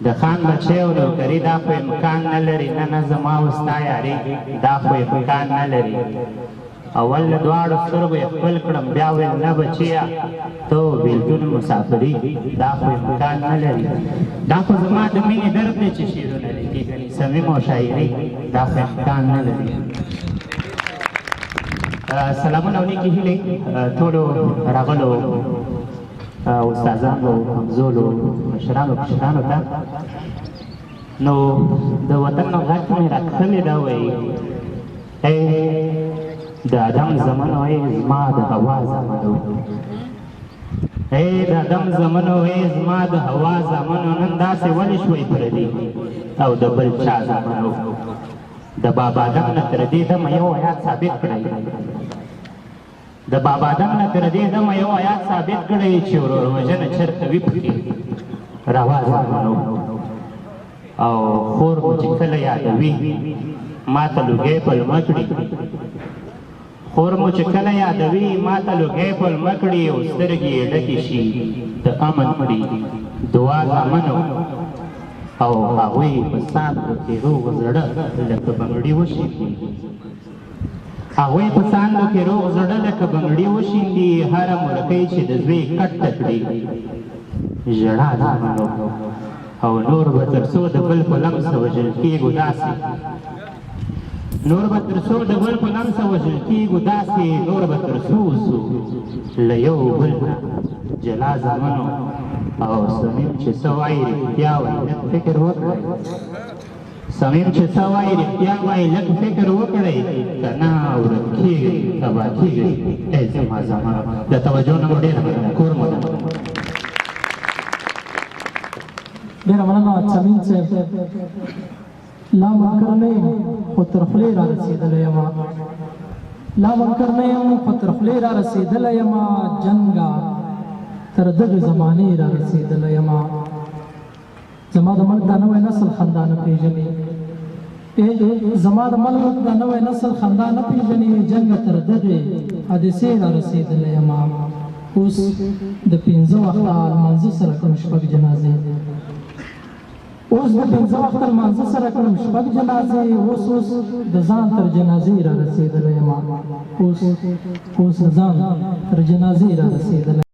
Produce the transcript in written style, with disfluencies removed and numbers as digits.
د خان بچی او نوکري دا خو امکان نه لري، نه زما او ستا یاري دا خو امکان نه لري. اول له دواړو سترګو یې خپل کړم، بیا ویل نه بچیه ته بېلتون مسافري دا خو امکان نه لري. دا خو زما د مینې درد دی چې شعرونه لیکي، ګنې صمیم او شاعري دا خو امکان نه لري. سلامونه او نیکې هیلې ټولو راغلو استادانو، همزولو، مشرانو، کشرانو ته. نو د وطن نه غږ مې راکښلې دا وایي د ادم زمن وای زما د هوا زمن د ادم زمن وای زما د هوا زمن نن داسې ولې شوی پردي او د بل چا زمن د بابا آدم نه تر دې دمه یو آیات ثابت کړی، د بابا آدم نه تر دې دمه یو آیات ثابت کړی چې ورور وژنه چېرته وي پکې روا زمن او خور مو چې کله یادوي ما ته لوګی پلمه کړي، خور مو چې کله یادوي ما ته لوګی پلمه کړي او سترګې یې ډکې شي د امن کړي دعا زامنو او هغوی په ساندو کې روغ زړه لکه بنګړي وشیندي، هغوی په ساندو کې روغ زړه لکه بنګړي وشیندي، هره مورکۍ چې د زوی کټه کړي ژړا زامنو او نور به تر څو د بل په لمسه وژل کېږو داسې، نور به تر څو د بل په لمسه وژل کېږو داسې، نور به تر څو وسو له یو بل نه جلا زامنو او صمیم چې څه وایي رښتیا وایي لږ فکر وکړئ، صمیم چې څه وایي رښتیا وایي لږ فکر وکړئ، که نه ورک کېږئ تباه کېږئ ای زما زامنو. د توجه نه مو ډېره مننه، کور مو ده. ډېره مننه صمیم صاحب. لا منکر نه یم خو تر خولې را رسېدلی یم، لا منکر نه یم خو تر خولې را رسېدلی یم، جنګه تر دغې زمانې را رسېدلی یم. زما د ملک دا نوی نسل خندا نه پېژني، زما د ملک دا نوی نسل خندا نه پېژني، جنګه تر دغې حادثې را رسېدلی یم. اوس د 5 وخته لمانځه سره کوم شپږ جنازې، اوس د 5 وخته لمانځه سره کړم شپږ جنازې، اوس د ځان تر جنازې را رسېدلی یم، اوس د ځان تر جنازې را رسېدلی